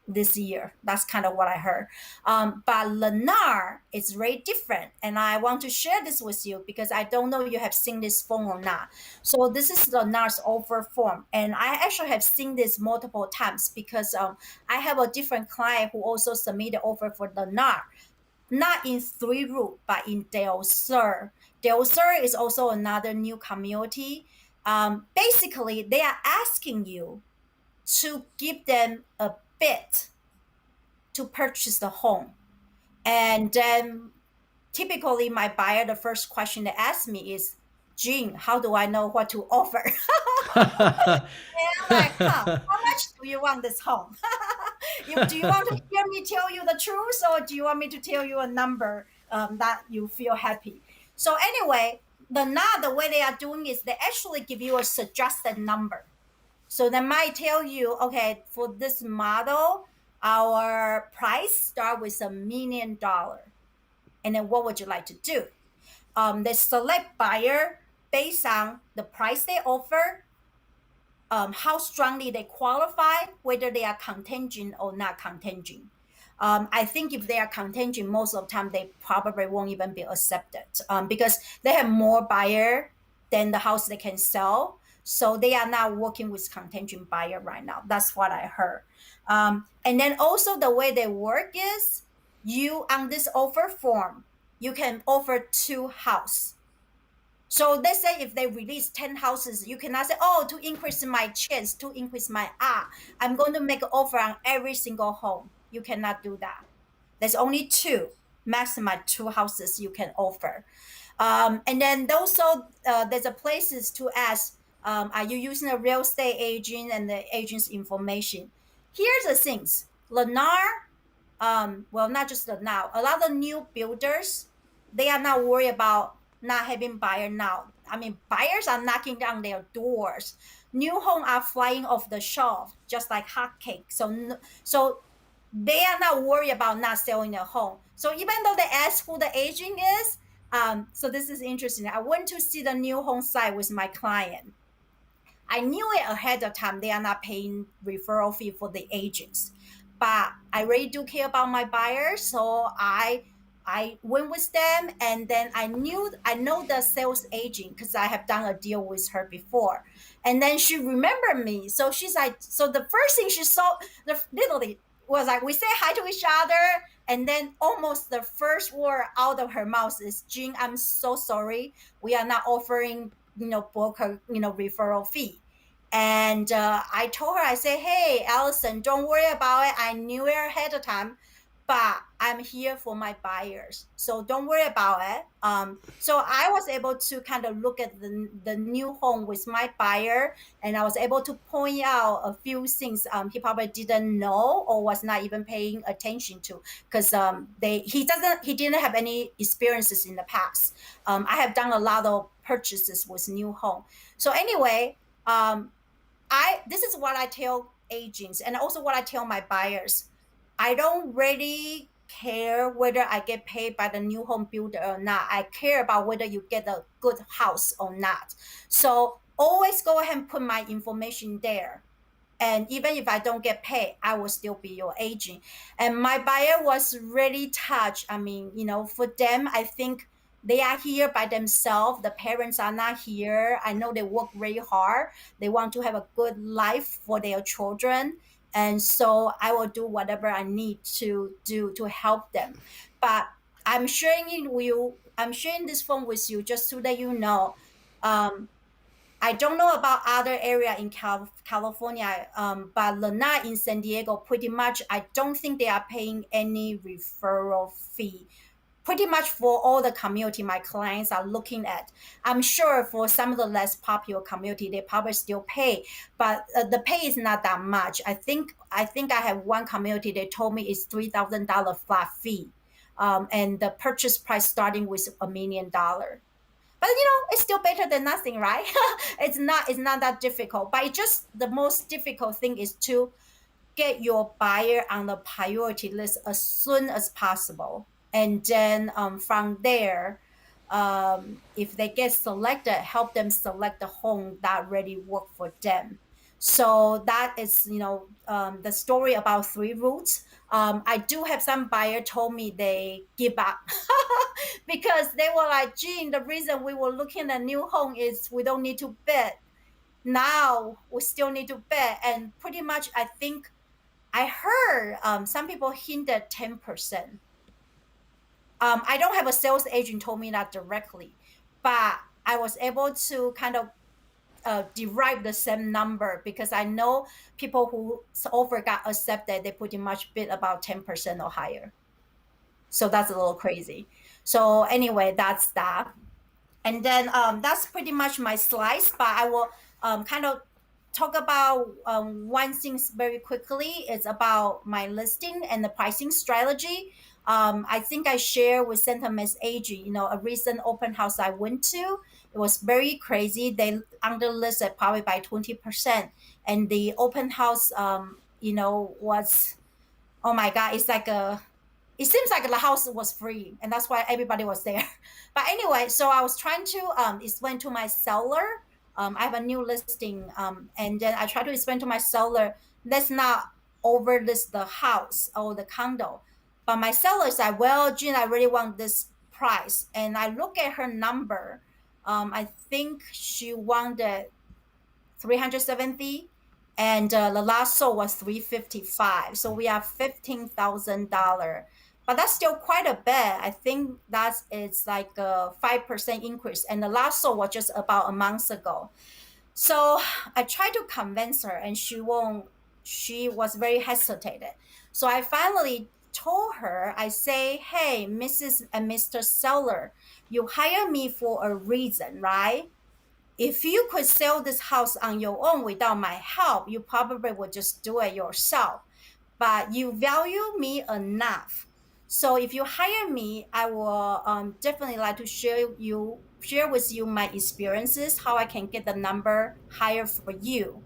this year. That's kind of what I heard. But Lennar is very different, and I want to share this with you because I don't know you have seen this form or not. So this is Lennar's offer form, and I actually have seen this multiple times because I have a different client who also submitted offer for Lennar, not in Three Root, but in Del Sur. Del Sur is also another new community. Basically, they are asking you to give them a bid to purchase the home. And then typically my buyer, the first question they ask me is, Jean, how do I know what to offer? And I'm like, how much do you want this home? Do you want to hear me tell you the truth, or do you want me to tell you a number that you feel happy? So anyway, the way they are doing is they actually give you a suggested number. So they might tell you, okay, for this model, our price start with $1 million. And then what would you like to do? They select buyer based on the price they offer, how strongly they qualify, whether they are contingent or not contingent. I think if they are contingent, most of the time they probably won't even be accepted because they have more buyer than the house they can sell. So they are not working with contingent buyer right now. That's what I heard. And then also the way they work is you on this offer form, you can offer two house. So let's say if they release 10 houses, you cannot say, oh, to increase my chance, to increase my I'm going to make an offer on every single home. You cannot do that. There's only two, maximum two houses you can offer. And then also there's a places to ask, are you using a real estate agent and the agent's information? Here's the things. Lennar, well, not just the now, a lot of new builders, they are not worried about not having buyer now. I mean, buyers are knocking down their doors. New home are flying off the shelf just like hotcakes. So they are not worried about not selling their home. So even though they ask who the agent is, so this is interesting. I went to see the new home site with my client. I knew it ahead of time. They are not paying referral fee for the agents, but I really do care about my buyers, so I went with them, and then I know the sales agent because I have done a deal with her before, and then she remembered me. So she's like, so the first thing she saw, literally was like, we say hi to each other, and then almost the first word out of her mouth is, Jean, I'm so sorry, we are not offering broker referral fee. And I told her, I said, hey, Allison, don't worry about it. I knew it ahead of time, but I'm here for my buyers. So don't worry about it. So I was able to kind of look at the new home with my buyer, and I was able to point out a few things he probably didn't know or was not even paying attention to, because he didn't have any experiences in the past. I have done a lot of purchases with new home. So anyway, I this is what I tell agents and also what I tell my buyers. I don't really care whether I get paid by the new home builder or not. I care about whether you get a good house or not. So always go ahead and put my information there. And even if I don't get paid, I will still be your agent. And my buyer was really touched. I mean, for them, I think they are here by themselves. The parents are not here. I know they work really hard. They want to have a good life for their children. And so I will do whatever I need to do to help them. But I'm sharing this phone with you just so that you know. I don't know about other area in California, but Lana in San Diego, pretty much, I don't think they are paying any referral fee. Pretty much for all the community my clients are looking at. I'm sure for some of the less popular community, they probably still pay, but the pay is not that much. I think I have one community. They told me it's $3,000 flat fee, and the purchase price starting with $1 million. But it's still better than nothing, right? It's not that difficult, but it just the most difficult thing is to get your buyer on the priority list as soon as possible. And then from there, if they get selected, help them select the home that really work for them. So that is, the story about three routes. I do have some buyer told me they give up because they were like, Gene, the reason we were looking at new home is we don't need to bid. Now we still need to bid. And pretty much, I think I heard some people hinted 10%. I don't have a sales agent told me that directly, but I was able to kind of derive the same number because I know people who offer got accepted, they pretty much bid about 10% or higher. So that's a little crazy. So anyway, that's that. And then that's pretty much my slides, but I will kind of talk about one thing very quickly. It's about my listing and the pricing strategy. I think I share with Sentiment's agent, a recent open house I went to. It was very crazy. They underlisted probably by 20%. And the open house, was, oh my God, it seems like the house was free and that's why everybody was there. But anyway, so I was trying to explain to my seller. I have a new listing, and then I try to explain to my seller, let's not overlist the house or the condo. But my seller said, well, Jean, I really want this price. And I look at her number. I think she wanted 370, and the last sold was 355. So we have $15,000, but that's still quite a bit. I think it's like a 5% increase, and the last sold was just about a month ago. So I tried to convince her, and she won't. She was very hesitated. So I finally told her, I say, hey, Mrs. and Mr. Seller, you hire me for a reason, right? If you could sell this house on your own without my help, you probably would just do it yourself. But you value me enough. So if you hire me, I will definitely like to share with you my experiences, how I can get the number higher for you.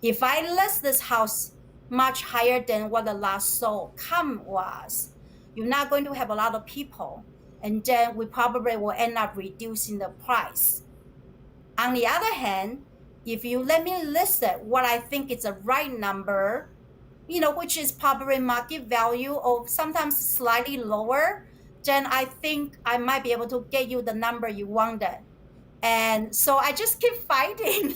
If I list this house much higher than what the last sold come was, you're not going to have a lot of people. And then we probably will end up reducing the price. On the other hand, if you let me list it, what I think is a right number, which is probably market value or sometimes slightly lower, then I think I might be able to get you the number you wanted. And so I just keep fighting.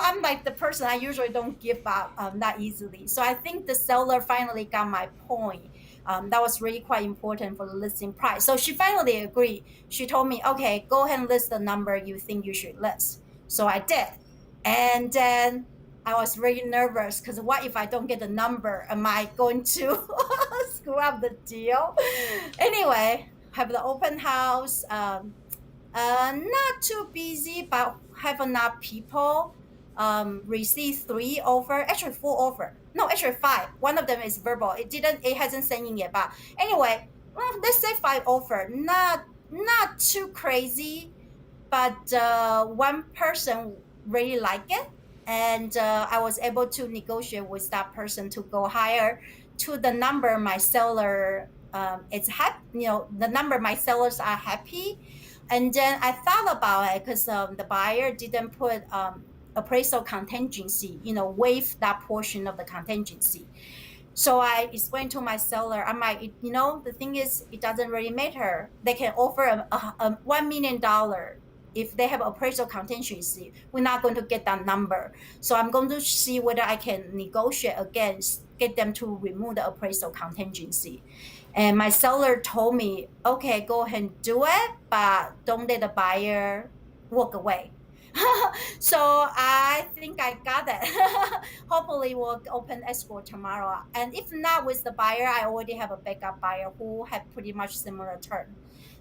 I'm like the person, I usually don't give up that easily. So I think the seller finally got my point. That was really quite important for the listing price. So she finally agreed. She told me, okay, go ahead and list the number you think you should list. So I did. And then I was really nervous because what if I don't get the number? Am I going to screw up the deal? Anyway, have the open house. Not too busy, but have enough people. Receive three offer, actually four offer. No, actually five. One of them is verbal. It hasn't sent in yet. But anyway, well, let's say five offer. Not too crazy, but one person really liked it, and I was able to negotiate with that person to go higher to the number my seller is happy. The number my sellers are happy. And then I thought about it because the buyer didn't put appraisal contingency, waive that portion of the contingency. So I explained to my seller, I'm like, the thing is, it doesn't really matter. They can offer a $1 million. If they have appraisal contingency, we're not going to get that number. So I'm going to see whether I can negotiate against, get them to remove the appraisal contingency. And my seller told me, okay, go ahead and do it, but don't let the buyer walk away. So I think I got it. Hopefully we'll open escrow tomorrow. And if not with the buyer, I already have a backup buyer who had pretty much similar term.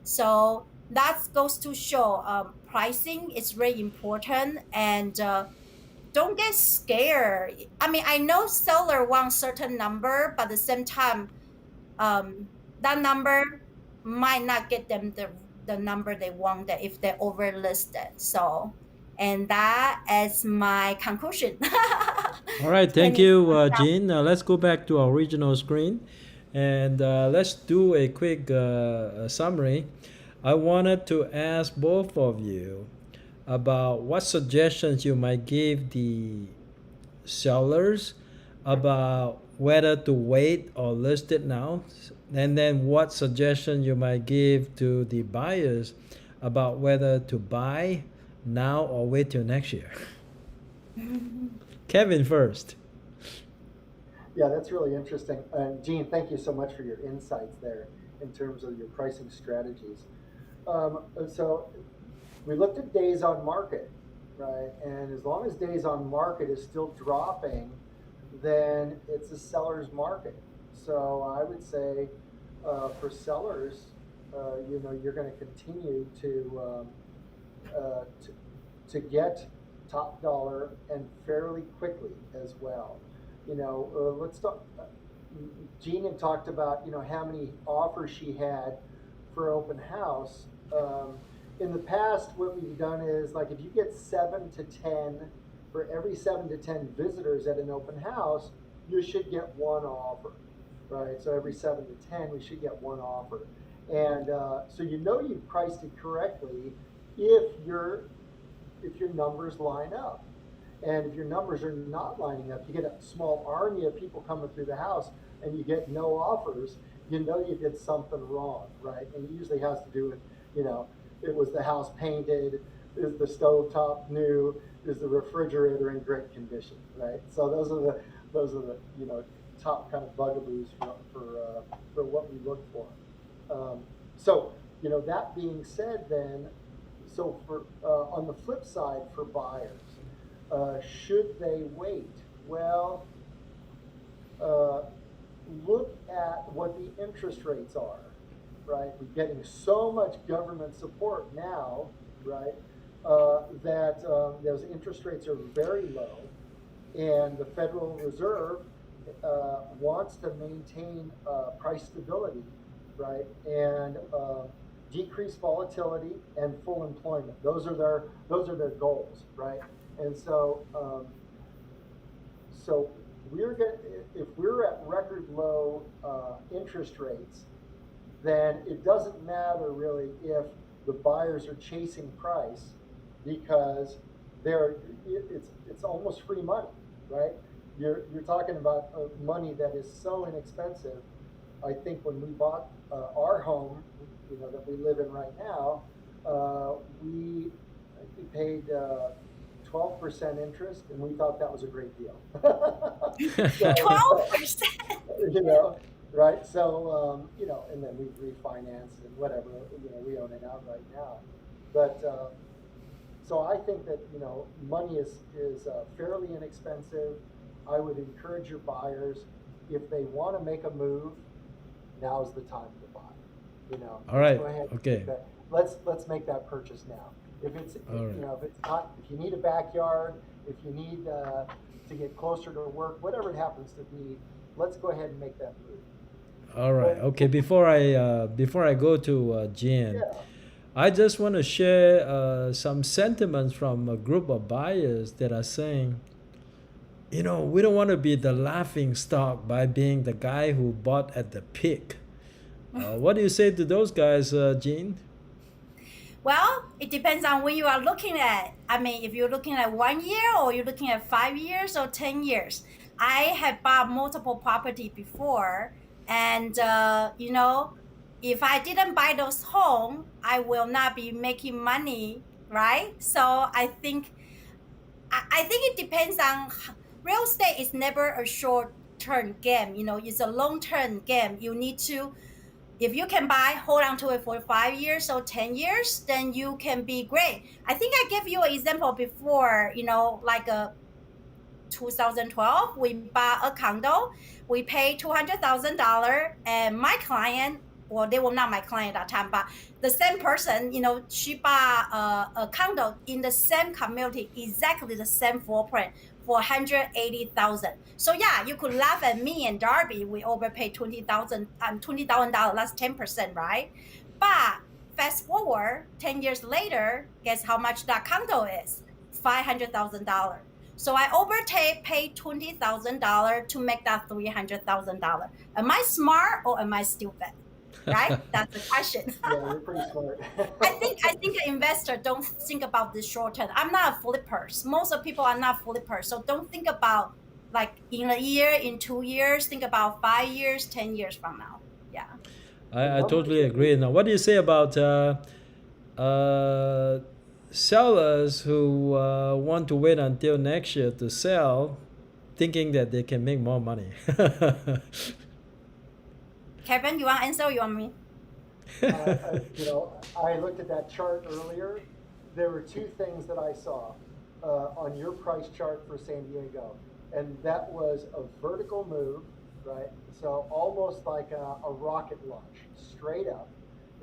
So that goes to show pricing is very important, and don't get scared. I mean, I know seller wants certain number, but at the same time, that number might not get them the number they wanted if they overlisted. So, and that is my conclusion. All right, thank Any you, Jean. Now let's go back to our original screen, and let's do a quick summary. I wanted to ask both of you about what suggestions you might give the sellers about whether to wait or list it now, and then what suggestion you might give to the buyers about whether to buy now or wait till next year. Kevin first. Yeah, that's really interesting. And Gene, thank you so much for your insights there in terms of your pricing strategies. So we looked at days on market, right? And as long as days on market is still dropping, then it's a seller's market. So I would say for sellers, you're going to continue uh, to to get top dollar and fairly quickly as well. Let's talk. Jean had talked about how many offers she had for open house. In the past, what we've done is like if you get 7 to 10, for every 7 to 10 visitors at an open house, you should get one offer, right? So every 7 to 10, we should get one offer, and so you've priced it correctly if your numbers line up. And if your numbers are not lining up, you get a small army of people coming through the house and you get no offers, you did something wrong, right? And it usually has to do with, it was the house painted, is the stovetop new, is the refrigerator in great condition, right? So those are the top kind of bugaboos for what we look for. So that being said, then, so for on the flip side for buyers, should they wait? Well, look at what the interest rates are, right? We're getting so much government support now, right, that those interest rates are very low, and the Federal Reserve wants to maintain price stability, right, and decrease volatility and full employment. Those are their goals, right? And so, so if we're at record low interest rates, then it doesn't matter really if the buyers are chasing price, because it's almost free money, right? You're talking about money that is so inexpensive. I think when we bought our home, that we live in right now, we paid 12% interest, and we thought that was a great deal. So, 12%. right? So, and then we've refinanced and whatever, we own it outright now. But So I think that, money is fairly inexpensive. I would encourage your buyers, if they want to make a move, now's the time to buy. All Let's right. go ahead and Okay. make that. Let's make that purchase now. If it's All right. if it's not, if you need a backyard, if you need to get closer to work, whatever it happens to be, let's go ahead and make that move. All right. But Okay. Before I go to Jan, yeah, I just want to share some sentiments from a group of buyers that are saying, we don't want to be the laughing stock by being the guy who bought at the peak. What do you say to those guys, Gene? Well, it depends on when you are looking at. I mean, if you're looking at 1 year or you're looking at 5 years or 10 years. I had bought multiple property before, and if I didn't buy those home, I will not be making money, right? So I think it depends on real estate is never a short term game. It's a long term game. You need to, if you can buy, hold on to it for 5 years or 10 years, then you can be great. I think I gave you an example before, like a 2012, we bought a condo. We paid $200,000, and my client, well, they were not my client at that time, but the same person, she bought a condo in the same community, exactly the same footprint for 180,000. So yeah, you could laugh at me and Darby. We overpaid $20,000. That's 10%, right? But fast forward 10 years later, guess how much that condo is? $500,000. So I paid $20,000 to make that $300,000. Am I smart or am I stupid? Right? That's the question. yeah, you're pretty smart. I think an investor don't think about the short term. I'm not a flippers. Most of people are not flippers. So don't think about like in a year, in 2 years. Think about 5 years, 10 years from now. Yeah. I totally agree. Now, what do you say about uh, sellers who want to wait until next year to sell, thinking that they can make more money? Kevin, you want to answer or you want me? I looked at that chart earlier. There were two things that I saw on your price chart for San Diego, and that was a vertical move, right? So almost like a rocket launch, straight up.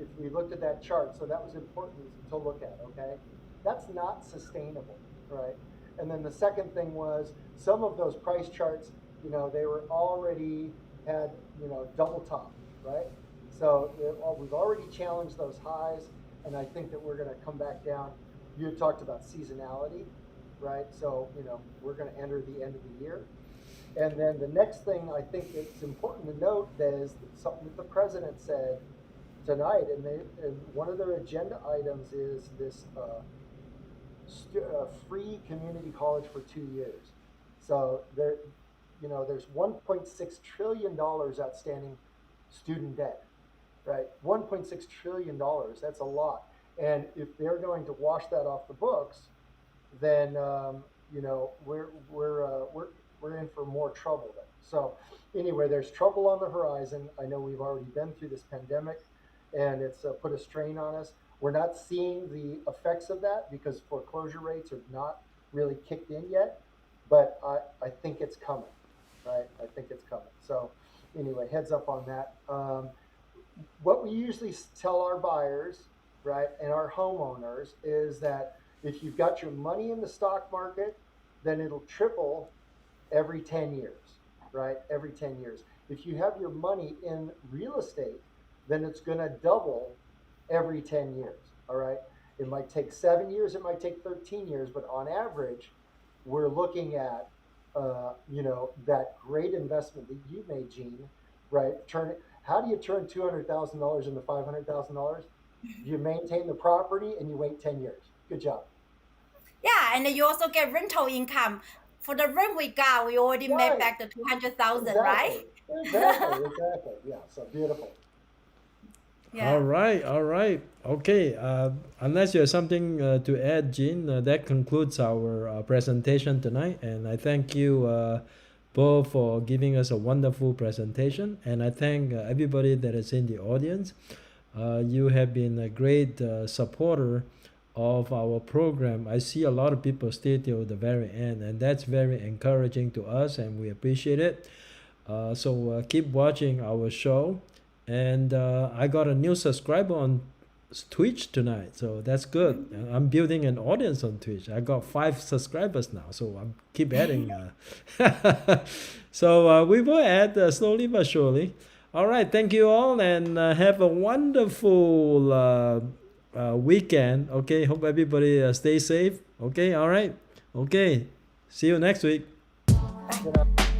If we looked at that chart, so that was important to look at, okay? That's not sustainable, right? And then the second thing was some of those price charts, they were already had, double top, right? So we've already challenged those highs, and I think that we're going to come back down. You had talked about seasonality, right? So, we're going to enter the end of the year. And then the next thing I think it's important to note is something that the president said tonight, and one of their agenda items is this free community college for 2 years. So there's $1.6 trillion outstanding student debt, right? $1.6 trillion, that's a lot. And if they're going to wash that off the books, then we're in for more trouble then. So anyway, there's trouble on the horizon. I know we've already been through this pandemic, and it's put a strain on us. We're not seeing the effects of that because foreclosure rates are not really kicked in yet, but I think it's coming, right? I think it's coming. So anyway, heads up on that. What we usually tell our buyers, right, and our homeowners is that if you've got your money in the stock market, then it'll triple every 10 years, right? Every 10 years. If you have your money in real estate, then it's going to double every 10 years, all right? It might take 7 years, it might take 13 years, but on average, we're looking at, that great investment that you made, Gene, right? How do you turn $200,000 into $500,000? You maintain the property and you wait 10 years. Good job. Yeah, and then you also get rental income. For the rent we got, we already made back the 200,000, exactly. right? Exactly. Yeah, so beautiful. Yeah. All right. Okay. Unless you have something to add, Jean, that concludes our presentation tonight. And I thank you both for giving us a wonderful presentation. And I thank everybody that is in the audience. You have been a great supporter of our program, I see a lot of people stay till the very end, and that's very encouraging to us, and we appreciate it. So keep watching our show, and I got a new subscriber on Twitch tonight, so that's good. I'm building an audience on Twitch. I got 5 subscribers now, so I'm keep adding. So we will add slowly but surely. All right, thank you all, and have a wonderful weekend. Okay, hope everybody stay safe. Okay, all right. Okay, see you next week. Good night.